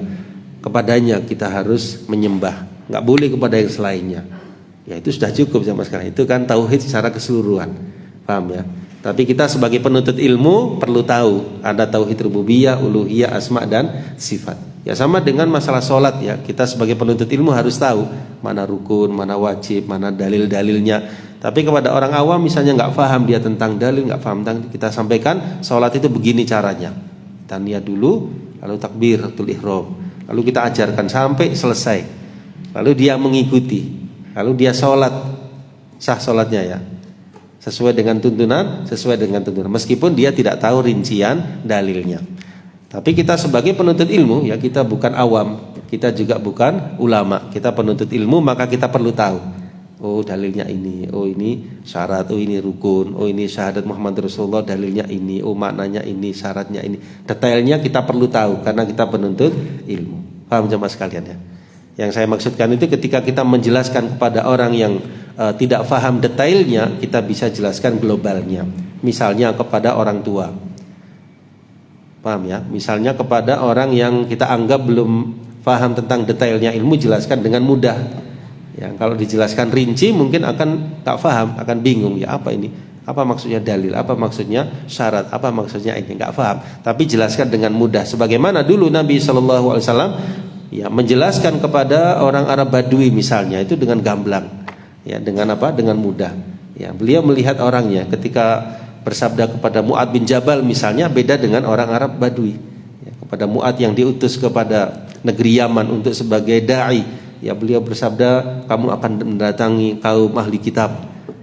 Kepadanya kita harus menyembah, nggak boleh kepada yang selainnya. Ya itu sudah cukup sama sekali. Itu kan tauhid secara keseluruhan, paham ya? Tapi kita sebagai penuntut ilmu perlu tahu ada tauhid rububiyah, uluhiyah, asma dan sifat. Ya sama dengan masalah sholat ya. Kita sebagai penuntut ilmu harus tahu mana rukun, mana wajib, mana dalil-dalilnya. Tapi kepada orang awam misalnya nggak paham dia tentang dalil, nggak paham tentang, kita sampaikan sholat itu begini caranya. Kita niat dulu, lalu takbiratul ihram, lalu kita ajarkan sampai selesai. Lalu dia mengikuti, lalu dia sholat, sah sholatnya ya. Sesuai dengan tuntunan, meskipun dia tidak tahu rincian dalilnya. Tapi kita sebagai penuntut ilmu ya, kita bukan awam, kita juga bukan ulama, kita penuntut ilmu, maka kita perlu tahu. Oh dalilnya ini, oh ini syarat, oh ini rukun, oh ini syahadat Muhammad Rasulullah dalilnya ini, oh maknanya ini, syaratnya ini. Detailnya kita perlu tahu karena kita penuntut ilmu. Paham jemaah sekalian ya? Yang saya maksudkan itu ketika kita menjelaskan kepada orang yang tidak paham detailnya, kita bisa jelaskan globalnya. Misalnya kepada orang tua, paham ya? Misalnya kepada orang yang kita anggap belum paham tentang detailnya ilmu, jelaskan dengan mudah. Ya, kalau dijelaskan rinci mungkin akan tak paham, akan bingung ya apa ini, apa maksudnya dalil, apa maksudnya syarat, apa maksudnya ini, nggak paham. Tapi jelaskan dengan mudah. Sebagaimana dulu Nabi SAW ya menjelaskan kepada orang Arab Badui misalnya itu dengan gamblang. Ya, dengan apa? Dengan mudah. Ya, beliau melihat orangnya ketika bersabda kepada Mu'ad bin Jabal misalnya beda dengan orang Arab Badui. Ya, kepada Mu'ad yang diutus kepada negeri Yaman untuk sebagai dai Ya, beliau bersabda, kamu akan mendatangi kaum ahli kitab.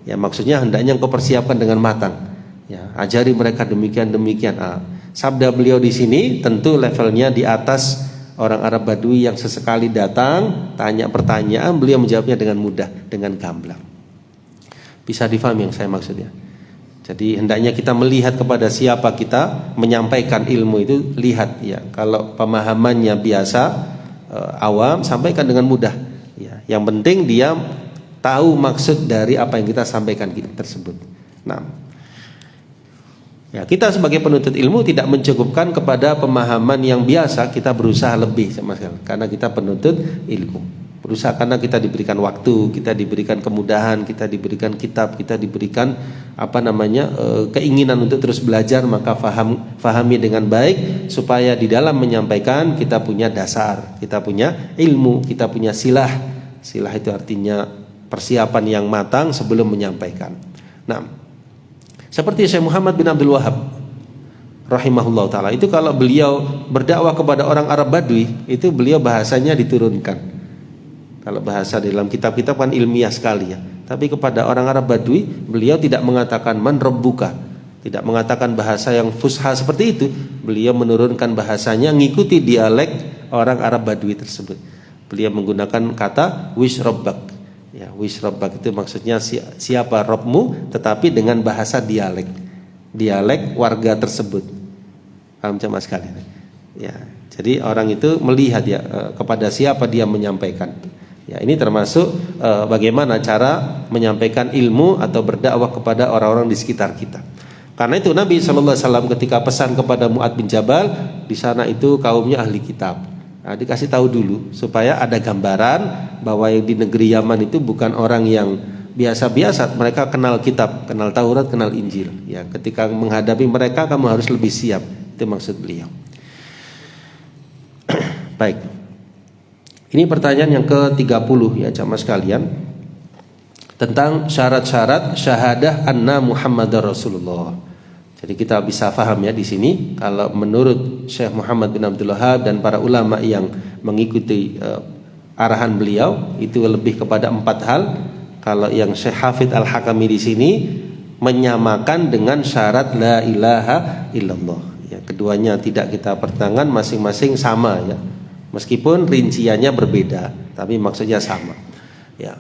Ya, maksudnya hendaknya engkau persiapkan dengan matang. Ya, ajari mereka demikian. Sabda beliau di sini tentu levelnya di atas orang Arab Badui yang sesekali datang tanya pertanyaan, beliau menjawabnya dengan mudah, dengan gamblang. Bisa difahami yang saya maksudnya. Jadi hendaknya kita melihat kepada siapa kita menyampaikan ilmu itu, lihat ya. Kalau pemahamannya biasa, awam, sampaikan dengan mudah. Ya, yang penting dia tahu maksud dari apa yang kita sampaikan tersebut. Nah, ya, kita sebagai penuntut ilmu tidak mencukupkan kepada pemahaman yang biasa, kita berusaha lebih sama sekali. Karena kita penuntut ilmu. Berusaha karena kita diberikan waktu, kita diberikan kemudahan, kita diberikan kitab, kita diberikan keinginan untuk terus belajar, maka fahami dengan baik supaya di dalam menyampaikan kita punya dasar, kita punya ilmu, kita punya silah. Silah itu artinya persiapan yang matang sebelum menyampaikan. Nah, seperti Syekh Muhammad bin Abdul Wahab rahimahullah ta'ala, itu kalau beliau berdakwah kepada orang Arab Badui, itu beliau bahasanya diturunkan. Kalau bahasa dalam kitab-kitab kan ilmiah sekali ya. Tapi kepada orang Arab Badui, beliau tidak mengatakan man rabbuka, tidak mengatakan bahasa yang fusha seperti itu. Beliau menurunkan bahasanya ngikuti dialek orang Arab Badui tersebut. Beliau menggunakan kata wish rabbak. Ya, wish rabbak itu maksudnya siapa Rabbmu, tetapi dengan bahasa dialek warga tersebut. Paham jamaah sekalian? Ya, jadi orang itu melihat ya kepada siapa dia menyampaikan. Ya, ini termasuk bagaimana cara menyampaikan ilmu atau berdakwah kepada orang-orang di sekitar kita. Karena itu Nabi SAW ketika pesan kepada Mu'adz bin Jabal, di sana itu kaumnya ahli kitab. Nah, dikasih tahu dulu supaya ada gambaran bahwa yang di negeri Yaman itu bukan orang yang biasa-biasa. Mereka kenal kitab, kenal Taurat, kenal Injil. Ya, ketika menghadapi mereka kamu harus lebih siap. Itu maksud beliau. Baik. Ini pertanyaan yang ke-30 ya jamaah sekalian, tentang syarat-syarat syahadah anna Muhammadar Rasulullah. Jadi kita bisa paham ya di sini kalau menurut Syekh Muhammad bin Abdul Wahab dan para ulama yang mengikuti arahan beliau itu lebih kepada 4 hal. Kalau yang Syekh Hafidz Al-Hakami di sini menyamakan dengan syarat la ilaha illallah. Ya, keduanya tidak kita pertentangan, masing-masing sama ya. Meskipun rinciannya berbeda, tapi maksudnya sama. Ya.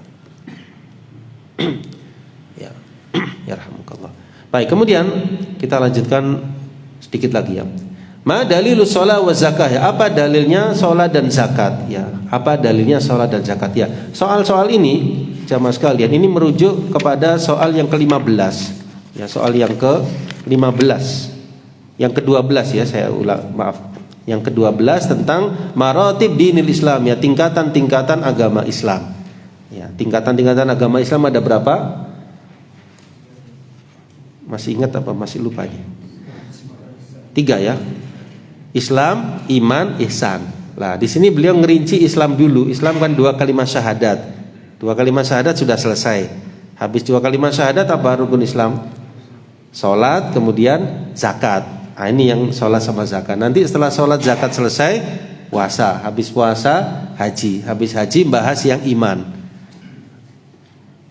Ya. Ya rahmukallah. Baik, kemudian kita lanjutkan sedikit lagi ya. Ma dalilus shalah wa zakah ya. Apa dalilnya salat dan zakat ya? Apa dalilnya salat dan zakat ya? Soal-soal ini jamaah sekalian ini merujuk kepada soal yang ke-15. Ya, soal yang ke-15. Yang ke-12 ya, saya ulang, maaf. Yang ke-12 tentang maratib dinil Islam ya, tingkatan-tingkatan agama Islam. Ya, tingkatan-tingkatan agama Islam ada berapa? Masih ingat apa masih lupa ini? 3 ya. Islam, iman, ihsan. Nah, di sini beliau ngerinci Islam dulu. Islam kan 2 kalimat syahadat. 2 kalimat syahadat sudah selesai. Habis 2 kalimat syahadat apa rukun Islam? Salat, kemudian zakat. Nah, ini yang sholat sama zakat. Nanti setelah sholat zakat selesai, puasa. Habis puasa, haji. Habis haji bahas yang iman.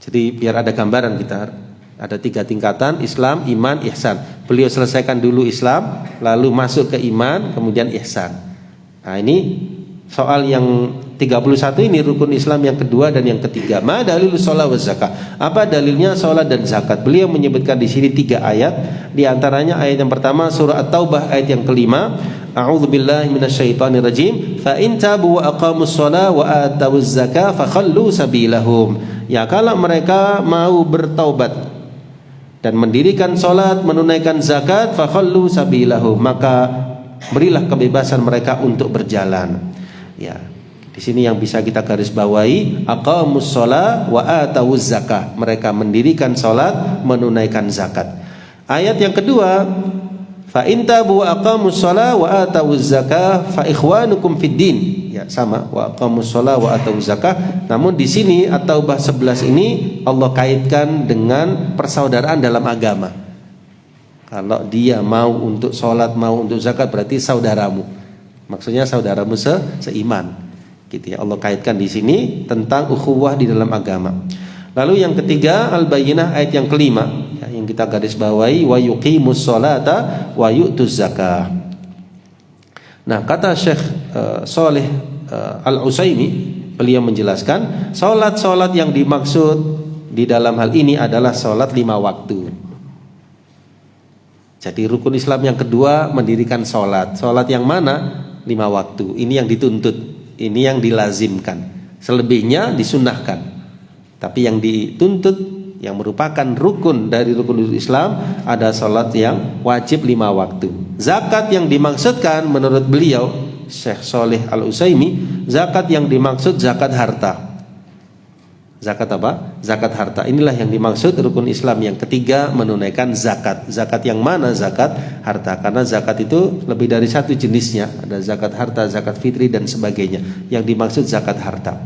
Jadi biar ada gambaran kita. Ada 3 tingkatan, Islam, iman, ihsan. Beliau selesaikan dulu Islam, lalu masuk ke iman, kemudian ihsan. Nah, ini soal yang 31 ini rukun Islam yang kedua dan yang ketiga. Ma dalilus shalah wa zakah. Apa dalilnya salat dan zakat? Beliau menyebutkan di sini 3 ayat. Di antaranya ayat yang pertama surah At-Taubah ayat yang kelima. A'udzubillahi minasyaitonirrajim. Fa in tabu wa aqamus shalah wa atawuz zakah fakhallu sabilahum. Ya, kalau mereka mau bertaubat dan mendirikan salat, menunaikan zakat, fakhallu sabilahum, maka berilah kebebasan mereka untuk berjalan. Ya. Di sini yang bisa kita garis bawahi, aqamus shalah wa atawuz zakah. Mereka mendirikan salat, menunaikan zakat. Ayat yang kedua, fa in tabu wa aqamus shalah wa atawuz zakah fa ikhwanukum fid din. Ya, sama, wa aqamus shalah wa atawuz zakah. Namun di sini At-Taubah 11 ini Allah kaitkan dengan persaudaraan dalam agama. Kalau dia mau untuk salat, mau untuk zakat, berarti saudaramu. Maksudnya saudaramu seiman. gitu ya. Allah kaitkan di sini tentang ukhuwah di dalam agama. Lalu yang ketiga, Al-Bayyinah ayat yang kelima ya, yang kita garis bawahi, wa yuqimus sholata wa yu'tuz zakah. Nah, kata Syekh Shalih Al-Utsaimin, beliau menjelaskan salat yang dimaksud di dalam hal ini adalah salat 5 waktu. Jadi rukun Islam yang kedua mendirikan salat. Salat yang mana? 5 waktu. Ini yang dituntut, ini yang dilazimkan. Selebihnya disunnahkan. Tapi yang dituntut, yang merupakan rukun dari rukun Islam, ada salat yang wajib 5 waktu. Zakat yang dimaksudkan menurut beliau Syekh Shalih Al-Utsaimin, zakat yang dimaksud zakat harta. Zakat apa? Zakat harta. Inilah yang dimaksud rukun Islam yang ketiga, menunaikan zakat. Zakat yang mana? Zakat harta. Karena zakat itu lebih dari satu jenisnya. Ada zakat harta, zakat fitri dan sebagainya. Yang dimaksud zakat harta.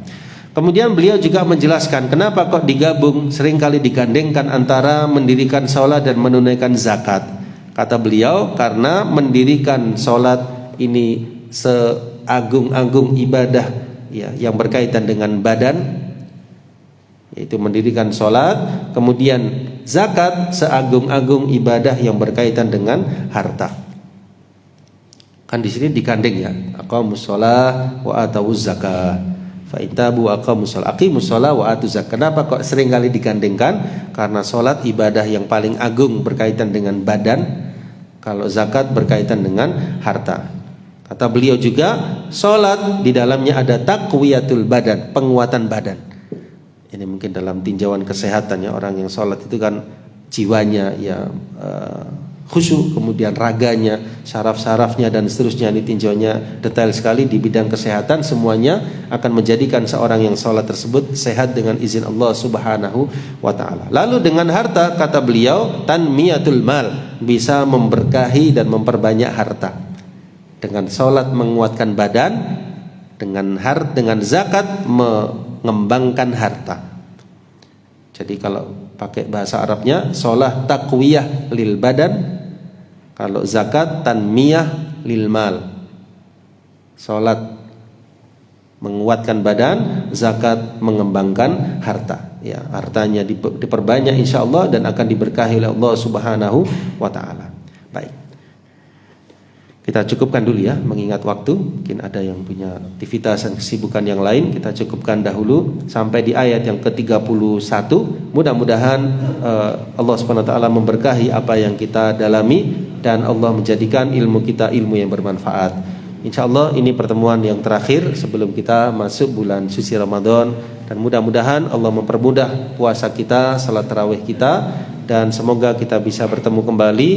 Kemudian beliau juga menjelaskan kenapa kok digabung, seringkali digandengkan antara mendirikan sholat dan menunaikan zakat. Kata beliau, karena mendirikan sholat ini seagung-agung ibadah ya, yang berkaitan dengan badan, yaitu mendirikan sholat. Kemudian zakat seagung-agung ibadah yang berkaitan dengan harta. Kan di sini digandeng ya, aqamus sholat wa atawuz zakah. Fa intabu aqamus shalah wa atuz zakah. Kenapa kok sering kali digandengkan? Karena sholat ibadah yang paling agung berkaitan dengan badan, kalau zakat berkaitan dengan harta. Kata beliau juga, sholat di dalamnya ada taqwiyatul badan, penguatan badan. Ini mungkin dalam tinjauan kesehatan ya, orang yang sholat itu kan jiwanya ya khusyuk, kemudian raganya, saraf-sarafnya dan seterusnya. Ini tinjauannya detail sekali di bidang kesehatan. Semuanya akan menjadikan seorang yang sholat tersebut sehat dengan izin Allah Subhanahu wa ta'ala. Lalu dengan harta, kata beliau, tanmiyatul mal, bisa memberkahi dan memperbanyak harta. Dengan sholat menguatkan badan, dengan zakat mengembangkan harta. Jadi kalau pakai bahasa Arabnya, sholat taqwiyah lil badan, kalau zakat tanmiyah lil mal. Sholat menguatkan badan, zakat mengembangkan harta. Ya, hartanya diperbanyak insyaallah dan akan diberkahi oleh Allah Subhanahu wa ta'ala. Baik, kita cukupkan dulu ya, mengingat waktu. Mungkin ada yang punya aktivitas dan kesibukan yang lain. Kita cukupkan dahulu sampai di ayat yang ke-31. Mudah-mudahan Allah Subhanahu wa ta'ala memberkahi apa yang kita dalami, dan Allah menjadikan ilmu kita ilmu yang bermanfaat. InsyaAllah ini pertemuan yang terakhir sebelum kita masuk bulan suci Ramadan. Dan mudah-mudahan Allah mempermudah puasa kita, salat tarawih kita, dan semoga kita bisa bertemu kembali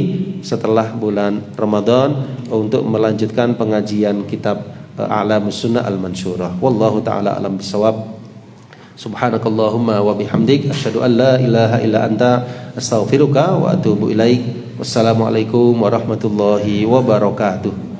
setelah bulan Ramadan untuk melanjutkan pengajian kitab A'lamus Sunnah Al-Mansyurah. Wallahu ta'ala alam bisawab. Subhanakallahumma wa bihamdik, asyhadu an la ilaha illa anta, astaghfiruka wa atubu ilaik. Wassalamualaikum warahmatullahi wabarakatuh.